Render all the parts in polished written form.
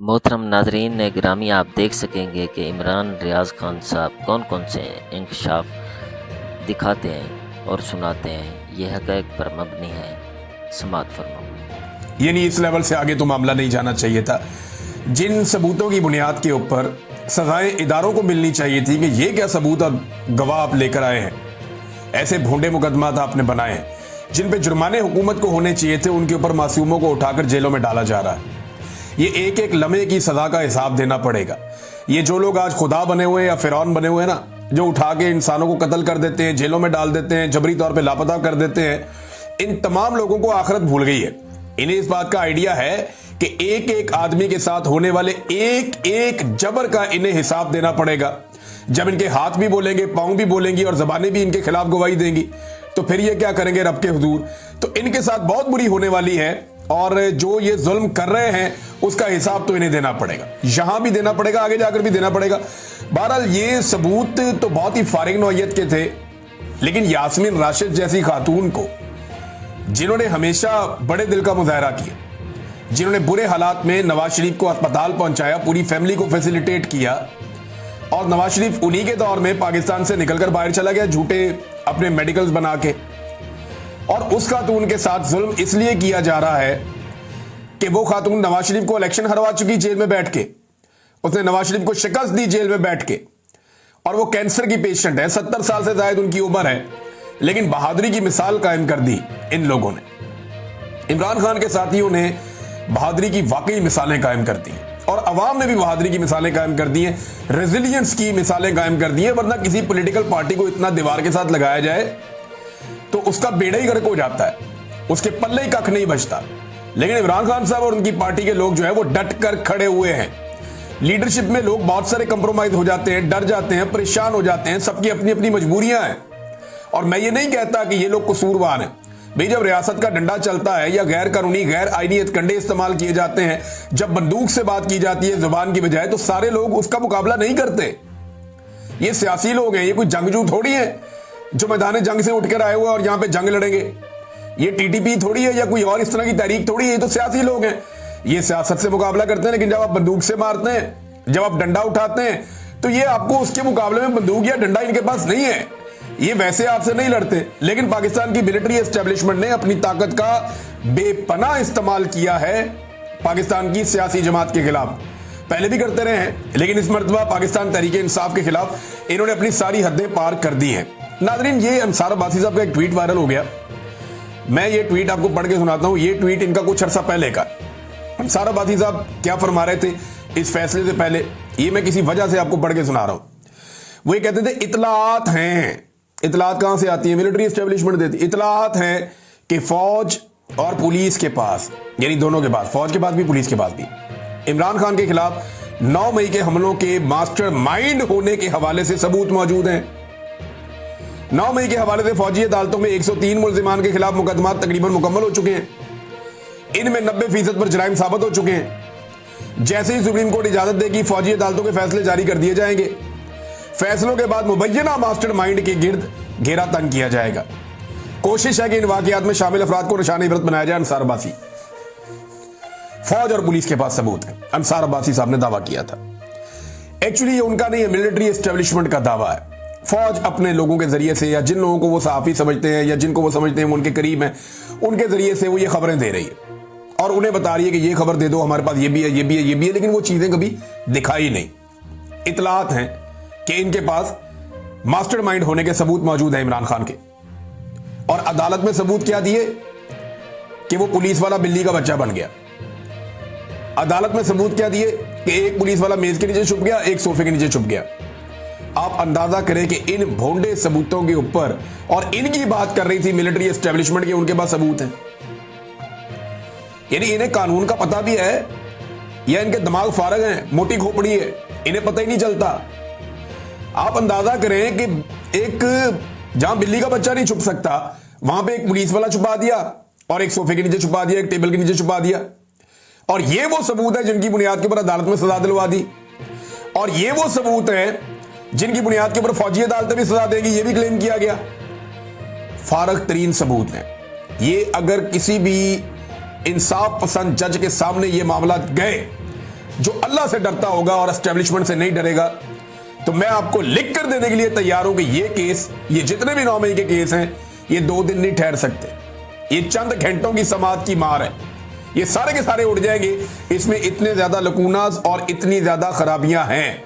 मोहतरम नाजरीन गिरामी, आप देख सकेंगे कि इमरान रियाज खान साहब कौन कौन से इंकशाफ दिखाते हैं और सुनाते हैं। यह हक़ैक़ पर मबनी है। समाअत फरमाओ। यानी इस लेवल से आगे तो मामला नहीं जाना चाहिए था। जिन सबूतों की बुनियाद के ऊपर सजाएं इदारों को मिलनी चाहिए थी कि ये क्या सबूत और गवाह आप लेकर आए हैं, ऐसे भोंडे मुकदमात आपने बनाए हैं जिन पे जुर्माने हुकूमत को होने चाहिए थे, उनके ऊपर मासूमों को उठाकर जेलों में डाला जा रहा है। ये एक एक लम्हे की सजा का हिसाब देना पड़ेगा। ये जो लोग आज खुदा बने हुए हैं या फिरौन बने हुए हैं ना, जो उठा के इंसानों को कत्ल कर देते हैं, जेलों में डाल देते हैं, जबरी तौर पे लापता कर देते हैं, इन तमाम लोगों को आखिरत भूल गई है। इन्हें इस बात का आइडिया है कि एक एक आदमी के साथ होने वाले एक एक जबर का इन्हें हिसाब देना पड़ेगा। जब इनके हाथ भी बोलेंगे, पांव भी बोलेंगी और जबानें भी इनके खिलाफ गवाही देंगी, तो फिर ये क्या करेंगे रब के हुजूर। तो इनके साथ बहुत बुरी होने वाली है और जो ये जुल्म कर रहे हैं उसका हिसाब तो इन्हें देना पड़ेगा, यहां भी देना पड़ेगा, आगे जाकर भी देना पड़ेगा। बहरहाल ये सबूत तो बहुत ही फारिग नौइयत के थे, लेकिन यास्मीन राशिद जैसी खातून को, जिन्होंने हमेशा बड़े दिल का मुजाहरा किया, जिन्होंने बुरे हालात में नवाज शरीफ को अस्पताल पहुंचाया, पूरी फैमिली को फैसिलिटेट किया, और नवाज शरीफ उन्हीं के दौर में पाकिस्तान से निकलकर बाहर चला गया झूठे अपने मेडिकल्स बना के, और उस खातून के साथ जुल्म इसलिए किया जा रहा है कि वो खातून नवाज शरीफ को इलेक्शन हरवा चुकी जेल में बैठ के, उसने नवाज शरीफ को शिकस्त दी जेल में बैठ के, और वो कैंसर की पेशेंट है, 70 साल से ज्यादा उनकी उम्र है, लेकिन बहादुरी की मिसाल कायम कर दी इन लोगों ने। इमरान खान के साथियों ने बहादुरी की वाकई मिसालें कायम कर दी और अवाम ने भी बहादुरी की मिसालें कायम कर दी हैं, रेजिलियंस की मिसालें कायम कर दी हैं। वरना किसी पॉलिटिकल पार्टी को इतना दीवार के साथ लगाया जाए तो उसका बेड़ा ही गर्क हो जाता है, उसके पल्ले ही कख नहीं बचता। लेकिन इमरान खान साहब और उनकी पार्टी के लोग जो है वो डट कर खड़े हुए हैं। लीडरशिप में लोग बहुत सारे कंप्रोमाइज हो जाते हैं, डर जाते हैं, परेशान हो जाते हैं, सबकी अपनी अपनी मजबूरियां हैं। और मैं ये नहीं कहता कि ये लोग कसूरवार हैं भाई। जब रियासत का डंडा चलता है या गैर कानूनी गैर आईनी हथकंडे इस्तेमाल किए जाते हैं, जब बंदूक से बात की जाती है जुबान की बजाय, तो सारे लोग उसका मुकाबला नहीं करते। ये सियासी लोग हैं, ये कोई जंगजू थोड़ी है जो मैदान जंग से उठकर आए हुए और यहां पे जंग लड़ेंगे। ये टीटीपी थोड़ी है या कोई और इस तरह की तहरीक थोड़ी है, ये तो सियासी लोग हैं। ये सियासत से मुकाबला करते हैं, लेकिन जब आप बंदूक से मारते हैं, जब आप डंडा उठाते हैं, तो ये आपको उसके मुकाबले में बंदूक या डंडा इनके पास नहीं है। ये वैसे आपसे नहीं लड़ते। लेकिन पाकिस्तान की मिलिट्री एस्टेब्लिशमेंट ने अपनी ताकत का बेपनाह इस्तेमाल किया है पाकिस्तान की सियासी जमात के खिलाफ। पहले भी करते रहे हैं, लेकिन इस मर्तबा पाकिस्तान तहरीके इंसाफ के खिलाफ इन्होंने अपनी सारी हदें पार कर दी हैं। नाजरीन, ये अंसार अब्बासी साहब का एक ट्वीट वायरल हो गया। मैं ये ट्वीट आपको पढ़ के सुनाता हूं। ये ट्वीट इनका कुछ अरसा पहले का। अंसार अब्बासी साहब क्या फरमा रहे थे इस फैसले से पहले, ये मैं किसी वजह से आपको पढ़ के सुना रहा हूं। वो ये कहते थे इतलात हैं। इतलात कहां से आती है? मिलिट्री एस्टेब्लिशमेंट देती। इतलात है कि फौज और पुलिस के पास, यानी दोनों के पास, फौज के पास भी पुलिस के पास भी, इमरान खान के खिलाफ 9 मई के हमलों के मास्टरमाइंड होने के हवाले से सबूत मौजूद हैं। 9 मई के हवाले से फौजी अदालतों में 103 मुल्जिमान के खिलाफ मुकदमात तकरीबन मुकम्मल हो चुके हैं। इनमें 90% पर जराइम साबित हो चुके हैं। जैसे ही सुप्रीम कोर्ट इजाजत देगी, फौजी अदालतों के फैसले जारी कर दिए जाएंगे। फैसलों के बाद मुबैना मास्टरमाइंड के गिर्द घेरा तंग किया जाएगा। कोशिश है कि इन वाकयात में शामिल अफराद को निशाने इबरत बनाया जाए। अंसार अब्बासी, फौज और पुलिस के पास सबूत है, अंसार अब्बासी साहब ने दावा किया था। एक्चुअली ये उनका नहीं है, मिलिट्री एस्टेब्लिशमेंट का दावा है। फौज अपने लोगों के जरिए से, या जिन लोगों को वो सहाफी समझते हैं या जिनको वो समझते हैं वो उनके करीब हैं, उनके जरिए से वो ये खबरें दे रही है और उन्हें बता रही है कि ये खबर दे दो, हमारे पास ये भी है, ये भी है, ये भी है, लेकिन वो चीजें कभी दिखाई नहीं। इतलात हैं कि इनके पास मास्टरमाइंड होने के सबूत मौजूद है इमरान खान के। और अदालत में सबूत क्या दिए कि वो पुलिस वाला बिल्ली का बच्चा बन गया। अदालत में सबूत क्या दिए कि एक पुलिस वाला मेज के नीचे छुप गया, एक सोफे के नीचे छुप गया। आप अंदाजा करें कि इन भोंडे सबूतों के ऊपर, और इनकी बात कर रही थी मिलिट्री एस्टेब्लिशमेंट के, उनके पास सबूत हैं। यानी इन्हें कानून का पता भी है या इनके दिमाग फारग हैं, मोटी खोपड़ी है, इन्हें पता ही नहीं चलता। आप अंदाजा करें कि एक जहां बिल्ली का बच्चा नहीं छुप सकता, वहां पे एक पुलिस वाला छुपा दिया और एक सोफे के नीचे छुपा दिया, एक टेबल के नीचे छुपा दिया। और ये वो सबूत है जिनकी बुनियाद के ऊपर अदालत में सजा दिलवा दी, और ये वो सबूत है जिनकी बुनियाद के ऊपर फौजी अदालतें भी सजा देगी, ये भी क्लेम किया गया। फारग तरीन सबूत है ये। अगर किसी भी इंसाफ पसंद जज के सामने ये मामला गए जो अल्लाह से डरता होगा और एस्टेब्लिशमेंट से नहीं डरेगा, तो मैं आपको लिख कर देने के लिए तैयार हूं कि ये केस, ये जितने भी 9 मई के केस हैं, ये 2 दिन नहीं ठहर सकते। ये चंद घंटों की समात की मार है, ये सारे के सारे उड़ जाएंगे। इसमें इतने ज्यादा लकूनास और इतनी ज्यादा खराबियां हैं।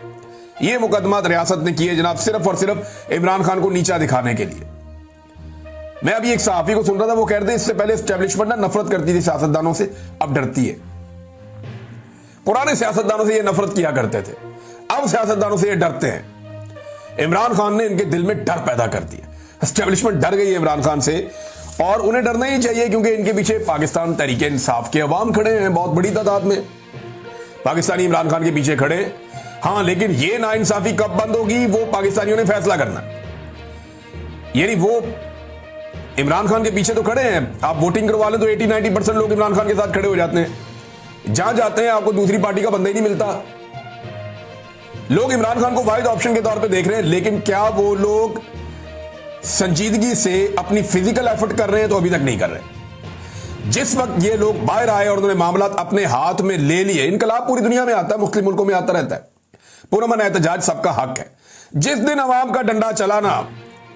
ये मुकदमा रियासत ने किए जनाब सिर्फ और सिर्फ इमरान खान को नीचा दिखाने के लिए। मैं अभी एक सहाफी को सुन रहा था, वो कह रहे थे इससे पहले एस्टेब्लिशमेंट ना नफरत करती थी सियासतदानों से, अब डरती है। पुराने सियासतदानों से ये नफरत किया करते थे, अब सियासतदानों से ये डरते हैं। इमरान खान ने इनके दिल में डर पैदा कर दिया, एस्टेब्लिशमेंट डर गई है इमरान खान से, और उन्हें डरना ही चाहिए क्योंकि इनके पीछे पाकिस्तान तहरीक इंसाफ के अवाम खड़े हैं बहुत बड़ी तादाद में। पाकिस्तानी इमरान खान के पीछे खड़े। हाँ, लेकिन ये नाइंसाफी कब बंद होगी वो पाकिस्तानियों ने फैसला करना। यानी वो इमरान खान के पीछे तो खड़े हैं, आप वोटिंग करवा लें तो 80-90% लोग इमरान खान के साथ खड़े हो जाते हैं। जहां जाते हैं आपको दूसरी पार्टी का बंदा ही नहीं मिलता। लोग इमरान खान को वाहिद ऑप्शन के तौर पे देख रहे हैं, लेकिन क्या वो लोग संजीदगी से अपनी फिजिकल एफर्ट कर रहे हैं? तो अभी तक नहीं कर रहे। जिस वक्त ये लोग बाहर आए और उन्होंने मामला अपने हाथ में ले लिए, इनकलाब पूरी दुनिया में आता है, मुस्लिम मुल्कों में आता रहता है, पुरअमन एहतजाज सबका हक है। जिस दिन अवाम का डंडा चला ना,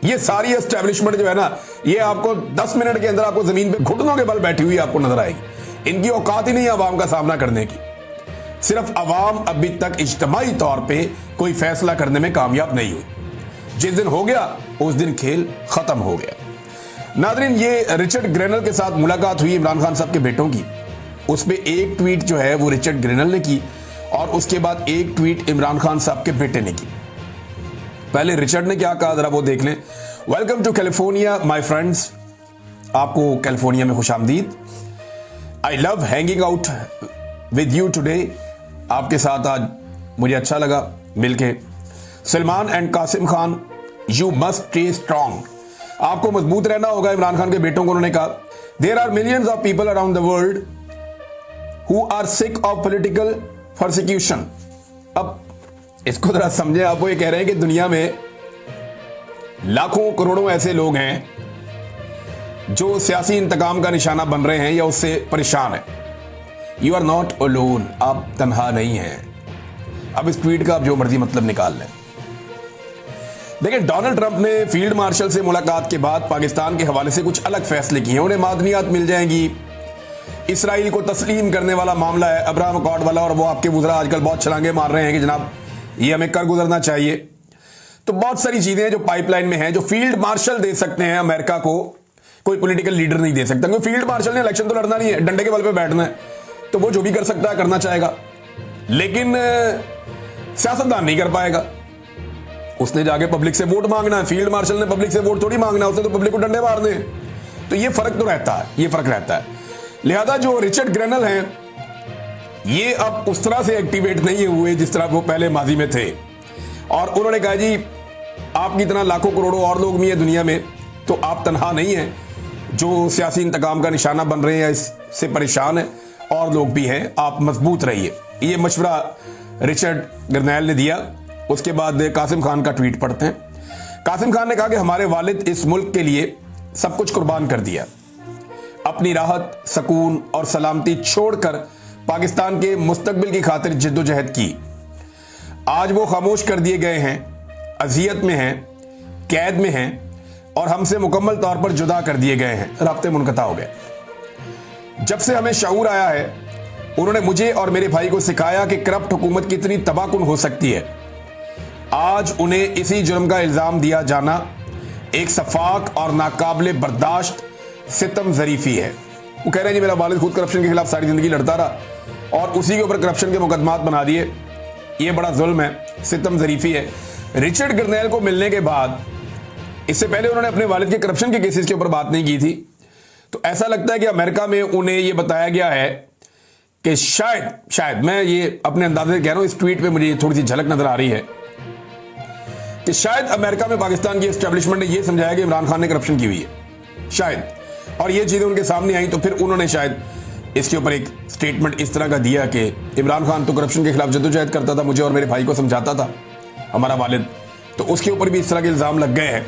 ये सारी एस्टेब्लिशमेंट जो है ना, ये आपको 10 मिनट के अंदर आपको जमीन पे घुटनों के बल बैठी हुई आपको नजर आएगी। इनकी औकात ही नहीं है अवाम का सामना करने की। सिर्फ अवाम अभी तक इज्तिमाई तौर पे कोई फैसला करने में कामयाब नहीं हुई। जिस दिन हो गया उस दिन खेल खत्म हो गया। नादरीन, ये रिचर्ड ग्रेनल के साथ मुलाकात हुई इमरान खान साहब के बेटों की। उस पर एक ट्वीट जो है वो रिचर्ड ग्रेनल ने की और उसके बाद एक ट्वीट इमरान खान साहब के बेटे ने की। पहले रिचर्ड ने क्या कहा जरा वो देख लें। Welcome to California my friends, आपको कैलिफोर्निया में खुशामदीद। I love hanging out with you today, आपके साथ आज मुझे अच्छा लगा मिलके। Salman and Qasim Khan, you must stay strong, आपको मजबूत रहना होगा। इमरान खान के बेटों को उन्होंने कहा, there are millions of people around the world who are sick of political persecution. अब इसको जरा समझे, आप वो ये कह रहे हैं कि दुनिया में लाखों करोड़ों ऐसे लोग हैं जो सियासी इंतकाम का निशाना बन रहे हैं या उससे परेशान हैं। यू आर नॉट अलोन, आप तन्हा नहीं हैं। अब इस ट्वीट का आप जो मर्जी मतलब निकाल लें। देखिए, डोनाल्ड ट्रंप ने फील्ड मार्शल से मुलाकात के बाद पाकिस्तान के हवाले से कुछ अलग फैसले किए हैं। उन्हें मादनियात मिल जाएंगी, इसराइल को तस्लीम करने वाला मामला है अब्राहम अकॉर्ड वाला, और वो आपके वुज़रा आजकल बहुत छलांगे मार रहे हैं कि जनाब ये हमें कर गुजरना चाहिए। तो बहुत सारी चीजें हैं जो पाइपलाइन में हैं, जो फील्ड मार्शल दे सकते हैं अमेरिका को, कोई पॉलिटिकल लीडर नहीं दे सकता। क्योंकि फील्ड मार्शल ने इलेक्शन तो लड़ना नहीं है, डंडे के बल पे बैठना है, तो वो जो भी कर सकता है करना चाहेगा, लेकिन सियासतदान नहीं कर पाएगा। उसने जाके पब्लिक से वोट मांगना है। फील्ड मार्शल ने पब्लिक से वोट थोड़ी मांगना है, उसने तो पब्लिक को डंडे मारने हैं। तो ये फर्क तो रहता है, ये फर्क रहता है। लिहाजा जो रिचर्ड ग्रेनल हैं, ये अब उस तरह से एक्टिवेट नहीं हुए जिस तरह वो पहले माजी में थे, और उन्होंने कहा जी आपकी तरह लाखों करोड़ों और लोग भी हैं दुनिया में, तो आप तनहा नहीं हैं जो सियासी इंतकाम का निशाना बन रहे हैं या इससे परेशान है, और लोग भी हैं, आप मजबूत रहिए। ये मशवरा रिचर्ड ग्रेनल ने दिया। उसके बाद कासिम खान का ट्वीट पढ़ते हैं। कासिम खान ने कहा कि हमारे वालिद इस मुल्क के लिए सब कुछ कुर्बान कर दिया, अपनी राहत, सुकून और सलामती छोड़कर पाकिस्तान के मुस्तकबिल की खातिर जिद्दोजहद की। आज वो खामोश कर दिए गए हैं, अजियत में हैं, कैद में हैं और हमसे मुकम्मल तौर पर जुदा कर दिए गए हैं, राब्ते मुनक़ता हो गए। जब से हमें शऊर आया है, उन्होंने मुझे और मेरे भाई को सिखाया कि करप्ट हुकूमत कितनी तबाहकुन हो सकती है। आज उन्हें इसी जुर्म का इल्ज़ाम दिया जाना एक सफाक और नाकाबिले बर्दाश्त सितम ज़रीफ़ी है। वो कह रहे हैं जी मेरा वालिद खुद करप्शन के खिलाफ सारी ज़िंदगी लड़ता रहा और उसी के ऊपर करप्शन के मुकदमात बना दिए, ये बड़ा जुल्म है, सितम ज़रीफ़ी है। रिचर्ड ग्रेनल को मिलने के बाद, इससे पहले उन्होंने अपने वालिद के करप्शन के केसेस के ऊपर बात नहीं की थी, तो ऐसा लगता है कि अमेरिका में उन्हें यह बताया गया है कि शायद मैं ये अपने अंदाजे से कह रहा हूं, इस ट्वीट पे मुझे थोड़ी सी झलक नजर आ रही है कि शायद अमेरिका में पाकिस्तान की एस्टेब्लिशमेंट ने यह समझाया कि इमरान खान ने करप्शन की हुई है, शायद, और ये चीजें उनके सामने आई तो फिर उन्होंने शायद इसके ऊपर एक स्टेटमेंट इस तरह का दिया कि इमरान खान तो करप्शन के खिलाफ जद्दोजहद करता था, मुझे और मेरे भाई को समझाता था हमारा वालिद, तो उसके ऊपर भी इस तरह के इल्ज़ाम लग गए हैं।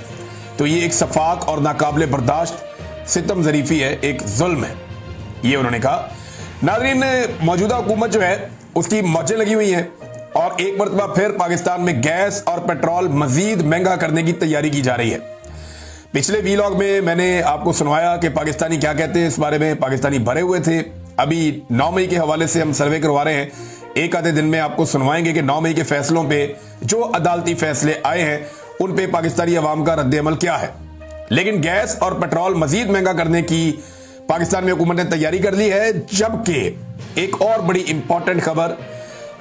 तो ये एक सफाक और नाकाबिले बर्दाश्त सितम ज़रीफ़ी है, एक जुल्म है, ये उन्होंने कहा। नाज़रीन, मौजूदा हुकूमत जो है उसकी मौजें लगी हुई हैं और एक मरतबा फिर पाकिस्तान में गैस और पेट्रोल मजीद महंगा करने की तैयारी की जा रही है। पिछले वीलॉग में मैंने आपको सुनवाया कि पाकिस्तानी क्या कहते हैं इस बारे में। पाकिस्तानी भरे हुए थे। अभी 9 मई के हवाले से हम सर्वे करवा रहे हैं। एक आधे दिन में आपको सुनवाएंगे कि 9 मई के फैसलों पे जो अदालती फैसले आए हैं उन पे पाकिस्तानी अवाम का रद्द-ए-अमल क्या है। लेकिन गैस और पेट्रोल मजीद महंगा करने की पाकिस्तान में हुकूमत ने तैयारी कर ली है। जबकि एक और बड़ी इंपॉर्टेंट खबर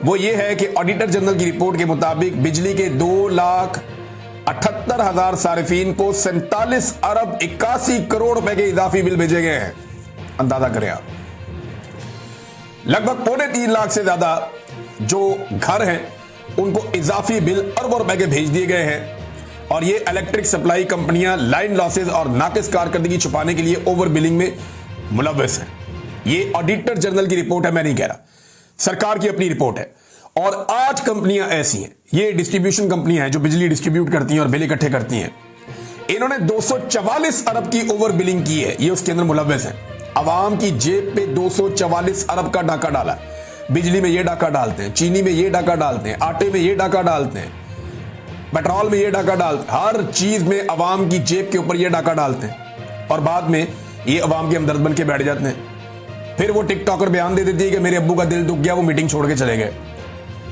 वो ये है कि ऑडिटर जनरल की रिपोर्ट के मुताबिक बिजली के 2,78,000 सारिफीन को 47 अरब 81 करोड़ रुपए के इजाफी बिल भेजे गए हैं। अंदाजा करें आप, लगभग 3.25 लाख से ज्यादा जो घर हैं उनको इजाफी बिल अरबों रुपए के भेज दिए गए हैं। और ये इलेक्ट्रिक सप्लाई कंपनियां लाइन लॉसेज और नाकिस कारकर्दगी छुपाने के लिए ओवर बिलिंग में मुलव्वस हैं। ये ऑडिटर जनरल की रिपोर्ट है, मैं नहीं कह रहा, सरकार की अपनी रिपोर्ट है। और 8 कंपनियां ऐसी हैं, ये डिस्ट्रीब्यूशन कंपनियां हैं जो बिजली डिस्ट्रीब्यूट करती हैं और बिल इकट्ठे करती हैं। इन्होंने 244 अरब की ओवर बिलिंग की है, ये उसके अंदर मुलव्वस हैं। अवाम की जेब पे 244 अरब का डाका डाला। बिजली में ये डाका डालते हैं, चीनी में ये डाका डालते हैं, आटे में ये डाका डालते हैं, पेट्रोल में ये डाका डालते हैं, हर चीज में अवाम की जेब के ऊपर ये डाका डालते हैं। और बाद में ये अवाम के हमदर्द बन के बैठ जाते हैं। फिर वो टिकटॉकर बयान दे देती है कि मेरे अब्बू का दिल दुख गया, वो मीटिंग छोड़ के चले गए।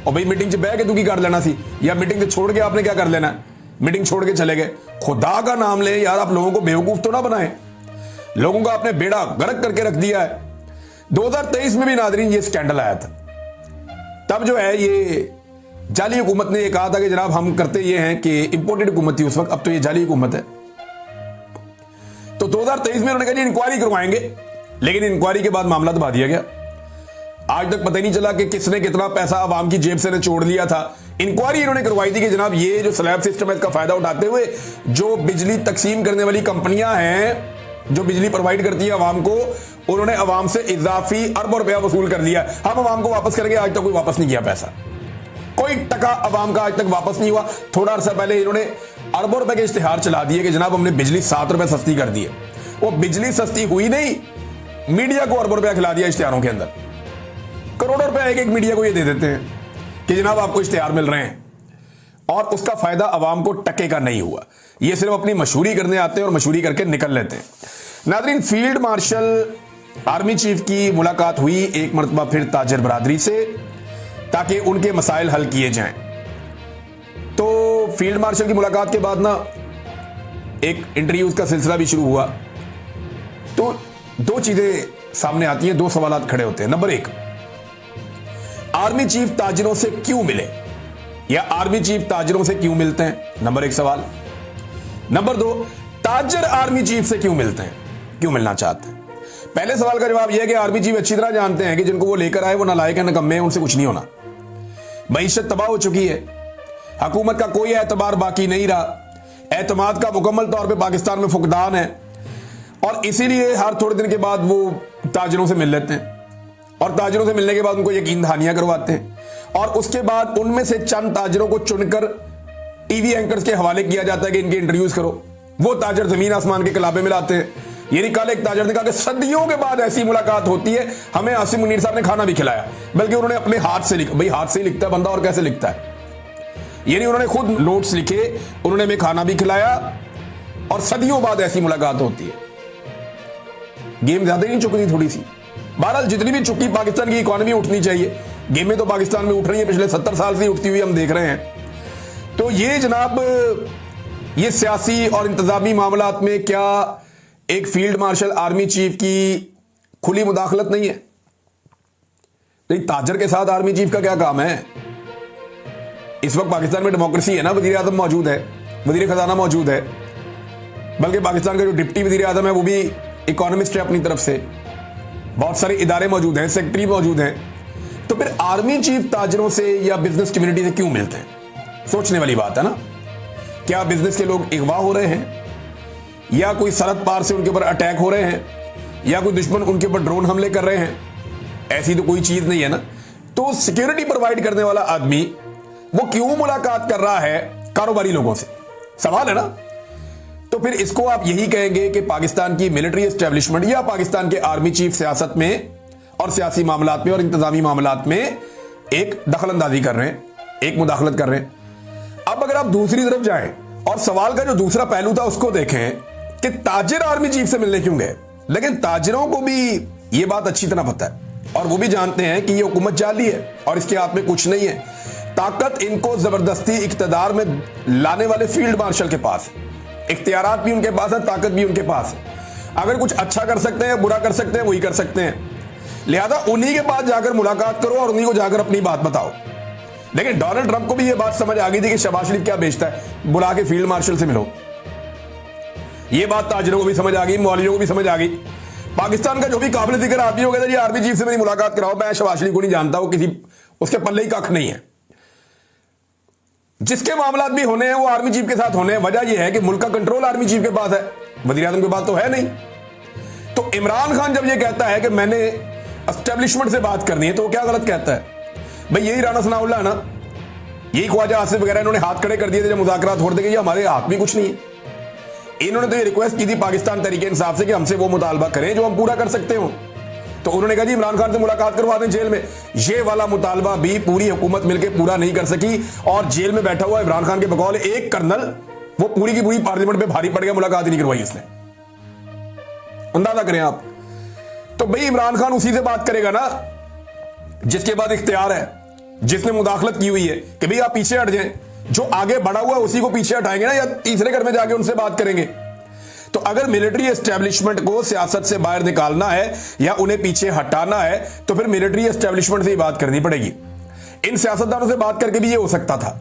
और भाई मीटिंग से बह के दुखी कर लेना सी, या मीटिंग से छोड़ के आपने क्या कर लेना, मीटिंग छोड़ के चले गए। खुदा का नाम ले यार, आप लोगों को बेवकूफ तो ना बनाए। लोगों का आपने बेड़ा गर्क करके रख दिया है। 2023 में भी नाज़रीन ये स्कैंडल आया था। तब जो है ये जाली हुकूमत ने ये कहा था कि जनाब हम करते ये हैं कि इंपोर्टेड हुकूमत थी उस वक्त, अब तो ये जाली हुकूमत है। तो 2023 में उन्होंने कहा इंक्वायरी करवाएंगे, लेकिन इंक्वायरी के बाद मामला दबा दिया गया। आज तक पता ही नहीं चला कि किसने कितना पैसा अवाम की जेब से ने छोड़ लिया था। इंक्वायरी इन्होंने करवाई थी कि जनाब ये जो स्लैब सिस्टम है इसका फायदा उठाते हुए जो बिजली तकसीम करने वाली कंपनियां हैं जो बिजली प्रोवाइड करती है अवाम को, उन्होंने अवाम से इजाफी अरबों रुपया वसूल कर लिया। हम अवाम को वापस करेंगे, आज तक कोई वापस नहीं किया पैसा, कोई टका अवाम का आज तक वापस नहीं हुआ। थोड़ा अरसा पहले इन्होंने अरबों रुपए के इश्तिहार चला दिए कि जनाब हमने बिजली 7 रुपए सस्ती कर दी है। वो बिजली सस्ती हुई नहीं, मीडिया को अरबों रुपया खिला दिया इश्तिहारों के अंदर। करोड़ों रुपए एक मीडिया को ये दे देते हैं कि जनाब आपको इश्तिहार मिल रहे हैं, और उसका फायदा अवाम को टके का नहीं हुआ। ये सिर्फ अपनी मशहूरी करने आते हैं और मशहूरी करके निकल लेते हैं। नाज़रीन, फील्ड मार्शल आर्मी चीफ की मुलाकात हुई एक मरतबा फिर ताजर बरादरी से, ताकि उनके मसाइल हल किए जाएं। तो फील्ड मार्शल की मुलाकात के बाद ना एक इंटरव्यूज का सिलसिला भी शुरू हुआ। तो 2 चीजें सामने आती हैं, 2 सवालात खड़े होते हैं। नंबर 1, आर्मी चीफ ताजरों से क्यों मिले, या आर्मी चीफ ताजरों से क्यों मिलते हैं, नंबर 1 सवाल। नंबर 2, ताजर आर्मी चीफ से क्यों मिलते हैं, क्यों मिलना चाहते हैं। पहले सवाल का जवाब यह है कि आर्मी चीफ अच्छी तरह जानते हैं कि जिनको वो लेकर आए वो नालायक है, नकम्मे हैं, उनसे कुछ नहीं होना। मईशत तबाह हो चुकी है, हुकूमत का कोई एतबार बाकी नहीं रहा, एतमाद का मुकम्मल तौर पे पाकिस्तान में फुकदान है। और इसीलिए हर थोड़े दिन के बाद वो ताजरों से मिल लेते हैं, और ताजरों से मिलने के बाद उनको यकीन दहानियां करवाते हैं, और उसके बाद उनमें से चंद ताजरों को चुनकर टीवी एंकर्स के हवाले किया जाता है कि इनके इंटरव्यूज करो। वो ताजर जमीन आसमान के कलाबे में लाते हैं। यानी कल एक ताजर ने कहा कि सदियों के बाद ऐसी मुलाकात होती है, हमें आसिम मुनीर साहब ने खाना भी खिलाया, बल्कि उन्होंने अपने हाथ से लिखा। भाई हाथ से ही लिखता है बंदा, और कैसे लिखता है। यानी उन्होंने खुद नोट्स लिखे, उन्होंने हमें खाना भी खिलाया, और सदियों बाद ऐसी मुलाकात होती है। गेम ज्यादा नहीं चुक रही थोड़ी सी। बहरहाल जितनी भी चुकी पाकिस्तान की इकोनॉमी उठनी चाहिए, गेमें तो पाकिस्तान में उठ रही है, पिछले 70 साल से उठती हुई हम देख रहे हैं। तो ये जनाब ये सियासी और इंतजामी मामलात में क्या एक फील्ड मार्शल आर्मी चीफ की खुली मुदाखलत नहीं है? नहीं, ताजर के साथ आर्मी चीफ का क्या काम है? इस वक्त पाकिस्तान में डेमोक्रेसी है ना, वजीर आजम मौजूद है, वजीर खजाना मौजूद है, बल्कि पाकिस्तान का जो डिप्टी वजीर आजम है वो भी इकोनॉमिस्ट है अपनी तरफ से, बहुत सारे इदारे मौजूद हैं, सेक्रेटरी मौजूद हैं। तो फिर आर्मी चीफ ताजरों से या बिजनेस कम्युनिटी से क्यों मिलते हैं? सोचने वाली बात है ना। क्या बिजनेस के लोग अगवा हो रहे हैं, या कोई सरहद पार से उनके ऊपर अटैक हो रहे हैं, या कोई दुश्मन उनके ऊपर ड्रोन हमले कर रहे हैं? ऐसी तो कोई चीज नहीं है ना। तो सिक्योरिटी प्रोवाइड करने वाला आदमी वो क्यों मुलाकात कर रहा है कारोबारी लोगों से? सवाल है ना। तो फिर इसको आप यही कहेंगे कि पाकिस्तान की मिलिट्री एस्टेब्लिशमेंट या पाकिस्तान के आर्मी चीफ सियासत में और सियासी मामलात में और इंतजामी मामलात में एक दखल अंदाजी कर रहे हैं, एक मुदाखलत कर रहे हैं। अब अगर आप दूसरी तरफ जाएं और सवाल का जो दूसरा पहलू था उसको देखें कि ताजिर आर्मी चीफ से मिलने क्यों गए, लेकिन ताजिरों को भी यह बात अच्छी तरह पता है और वो भी जानते हैं कि ये हुकूमत जाली है और इसके हाथ में कुछ नहीं है। ताकत इनको जबरदस्ती इक्तदार में लाने वाले फील्ड मार्शल के पास है, इख्तियारात भी उनके पास है, ताकत भी उनके पास है। अगर कुछ अच्छा कर सकते हैं, बुरा कर सकते हैं, वही कर सकते हैं। लिहाजा उन्हीं के पास जाकर मुलाकात करो और उन्हीं को जाकर अपनी बात बताओ। लेकिन डोनाल्ड ट्रंप को भी यह बात समझ आ गई थी कि शहबाज शरीफ क्या बेचता है, बुला के फील्ड मार्शल से मिलो। यह बात ताजिरों को भी समझ आ गई, मौलवियों को भी समझ आ गई। पाकिस्तान का जो भी काबिल जिक्र आदमी हो गया, आर्मी चीफ से मेरी मुलाकात कराओ, मैं शहबाज शरीफ को नहीं जानता, वो किसी उसके पल्ले ही कख नहीं है। जिसके मामलात भी होने हैं वो आर्मी चीफ के साथ होने हैं। वजह यह है कि मुल्क का कंट्रोल आर्मी चीफ के पास है, वज़ीर आज़म के पास तो है नहीं। तो इमरान खान जब यह कहता है कि मैंने एस्टेब्लिशमेंट से बात करनी है, तो वो क्या गलत कहता है? भाई यही राना सनाउल्लाह ना, यही ख्वाजा आसिफ वगैरह इन्होंने हाथ खड़े कर दिए थे जब मुज़ाकरात हो रहे थे कि हमारे हाथ में कुछ नहीं है। इन्होंने तो ये रिक्वेस्ट की थी पाकिस्तान तरीके इंसाफ से कि हमसे वो मुतालबा करें जो हम पूरा कर सकते हो। तो उन्होंने कहा जी इमरान खान से मुलाकात करवा दें जेल में। ये वाला मुतालबा भी पूरी हुकूमत मिलकर पूरा नहीं कर सकी और जेल में बैठा हुआ इमरान खान के बकौल एक कर्नल, वो पूरी की पूरी पार्लियामेंट पे भारी पड़ गया, मुलाकात ही नहीं करवाई इसने। अंदाजा करें आप। तो भाई इमरान खान उसी से बात करेगा ना जिसके बाद इख्तियार है, जिसने मुदाखलत की हुई है कि भाई आप पीछे हट जाएं। जो आगे बढ़ा हुआ है उसी को पीछे हटाएंगे ना, या तीसरे घर में जाके उनसे बात करेंगे। तो अगर मिलिट्री एस्टेब्लिशमेंट को सियासत से बाहर निकालना है या उन्हें पीछे हटाना है तो फिर मिलिट्री एस्टेब्लिशमेंट से ही बात करनी पड़ेगी। इन सियासतदानों से बात करके भी ये हो सकता था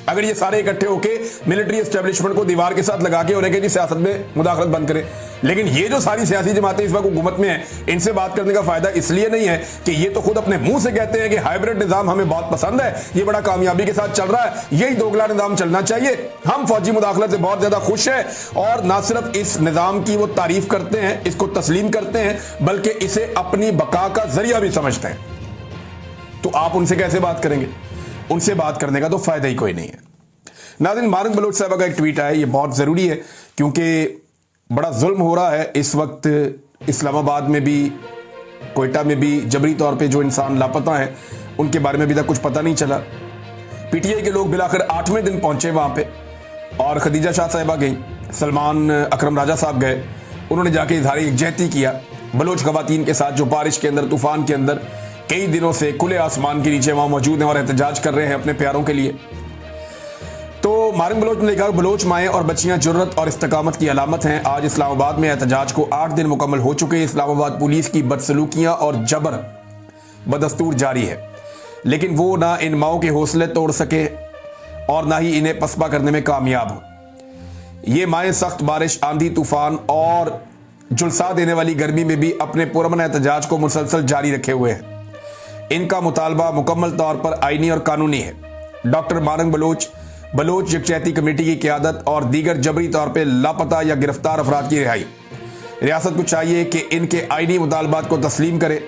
अगर ये सारे इकट्ठे होके मिलिट्री एस्टेब्लिशमेंट को दीवार के साथ लगा के उन्हें कि सियासत में मुदाखलत बंद करें। लेकिन ये जो सारी सियासी जमातें इस वक्त हुकूमत में हैं, इनसे बात करने का फायदा इसलिए नहीं है कि ये तो खुद अपने मुंह से कहते हैं कि हाइब्रिड निजाम हमें बहुत पसंद है, ये बड़ा कामयाबी के साथ चल रहा है, यही दोगला निजाम चलना चाहिए, हम फौजी मुदाखलत से बहुत ज्यादा खुश हैं और ना सिर्फ इस निजाम की वो तारीफ करते हैं, इसको तस्लीम करते हैं, बल्कि इसे अपनी बका का जरिया भी समझते हैं। तो आप उनसे कैसे बात करेंगे? उनसे बात करने का तो फायदा ही कोई नहीं है। नाज़रीन, मारंग बलोच साहब का एक ट्वीट आया, ये बहुत ज़रूरी है क्योंकि बड़ा जुल्म हो रहा है इस वक्त इस्लामाबाद में भी, कोयटा में भी। जबरी तौर पे जो इंसान लापता हैं उनके बारे में अभी तक कुछ पता नहीं चला। पीटीआई के लोग बिलाखिर 8वें दिन पहुंचे वहाँ पे और खदीजा शाह साहिबा गई, सलमान अकरम राजा साहब गए, उन्होंने जाके इजहार यकजहती किया बलोच खवातीन के साथ जो बारिश के अंदर, तूफान के अंदर कई दिनों से खुले आसमान के नीचे वहाँ मौजूद हैं और एहतजाज कर रहे हैं अपने प्यारों के लिए। तो मारंग बलोच ने लिखा, बलोच माएँ और बच्चियाँ जुर्रत और इस्तकामत की अलामत हैं। आज इस्लामाबाद में एहतजाज को 8 दिन मुकम्मल हो चुके हैं। इस्लामाबाद पुलिस की बदसलूकियाँ और जबर बदस्तूर जारी है, लेकिन वो ना इन माओं के हौसले तोड़ सके और ना ही इन्हें पसपा करने में कामयाब हो। ये माएँ सख्त बारिश, आंधी, तूफान और जुलसा देने वाली गर्मी में भी अपने पुरअमन एहतजाज को मुसलसल जारी रखे हुए हैं। इनका मुतालबा मुकम्मल तौर पर आईनी और कानूनी है। Doctor Marang Bloch, Bloch यकजहती committee की क़यादत और दीगर जबरी तौर पर लापता या गिरफ्तार अफराद की रिहाई। रियासत को चाहिए कि इनके आईनी मुतालबात को तस्लीम करे,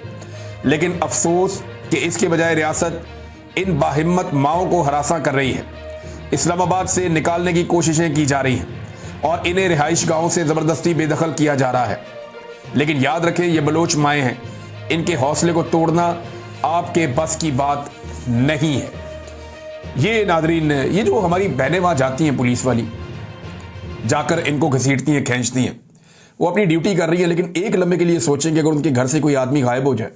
लेकिन अफसोस कि इसके बजाय रियासत इन बाहिम्मत माओं को हरासा कर रही है। इस्लामाबाद से निकालने की कोशिशें की जा रही हैं और इन्हें रिहाइश गाहों से ज़बरदस्ती बेदखल किया जा रहा है। लेकिन याद रखें, ये बलोच माएँ हैं, इनके हौसले को तोड़ना आपके बस की बात नहीं है। ये नादरीन, ये जो हमारी बहनें वहाँ जाती हैं पुलिस वाली, जाकर इनको घसीटती हैं, खींचती हैं, वो अपनी ड्यूटी कर रही है। लेकिन एक लम्हे के लिए सोचें कि अगर उनके घर से कोई आदमी गायब हो जाए,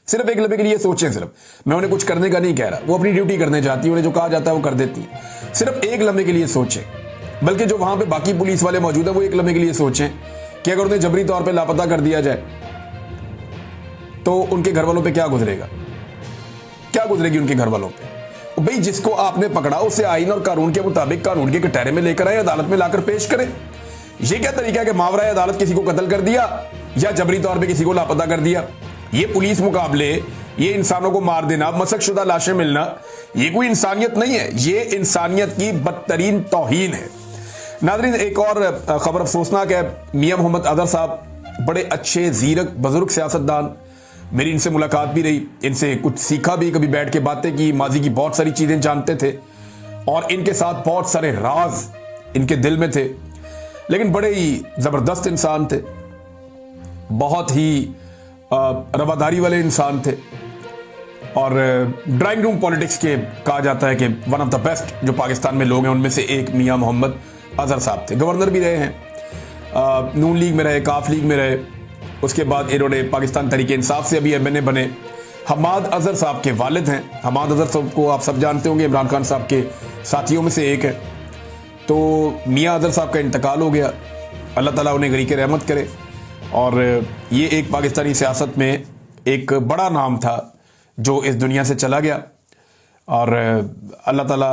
सिर्फ एक लम्हे के लिए सोचें, सिर्फ, मैं उन्हें कुछ करने का नहीं कह रहा, वो अपनी ड्यूटी करने जाती है, उन्हें जो कहा जाता है वो कर देती है। सिर्फ एक लम्हे के लिए सोचें, बल्कि जो वहाँ पे बाकी पुलिस वाले मौजूद हैं वो एक लम्हे के लिए सोचें कि अगर उन्हें जबरी तौर पर लापता कर दिया जाए तो उनके घर वालों पे क्या गुजरेगा, क्या गुजरेगी उनके घर वालों पे। भाई जिसको आपने पकड़ा उसे आईन और कानून के मुताबिक कानून के कटहरे में लेकर आए, अदालत में लाकर पेश करें। ये क्या तरीका है कि मावरा अदालत किसी को कत्ल कर दिया या जबरी तौर पे किसी को लापता कर दिया। ये पुलिस मुकाबले, ये इंसानों को मार देना, मसकशुदा लाशें मिलना, ये कोई इंसानियत नहीं है, ये इंसानियत की बदतरीन तौहीन है। नाज़रीन, एक और खबर अफसोसनाक है। मियां मोहम्मद अजहर साहब बड़े अच्छे ज़ीरक बुजुर्ग सियासतदान, मेरी इनसे मुलाकात भी रही, इनसे कुछ सीखा भी, कभी बैठ के बातें की, माजी की बहुत सारी चीज़ें जानते थे और इनके साथ बहुत सारे राज इनके दिल में थे। लेकिन बड़े ही ज़बरदस्त इंसान थे, बहुत ही रवादारी वाले इंसान थे और ड्राइंग रूम पॉलिटिक्स के कहा जाता है कि वन ऑफ द बेस्ट जो पाकिस्तान में लोग हैं उनमें से एक मियां मोहम्मद अजहर साहब थे। गवर्नर भी रहे हैं, नून लीग में रहे, काफ लीग में रहे। उसके बाद इन्होंने पाकिस्तान तहरीक इंसाफ से अभी MNA बने। हमाद अजहर साहब के वालिद हैं। हमाद अजहर साहब को आप सब जानते होंगे, इमरान खान साहब के साथियों में से एक है। तो मियां अजहर साहब का इंतकाल हो गया, अल्लाह ताला उन्हें गरीक रहमत करे। और ये एक पाकिस्तानी सियासत में एक बड़ा नाम था जो इस दुनिया से चला गया और अल्लाह ताला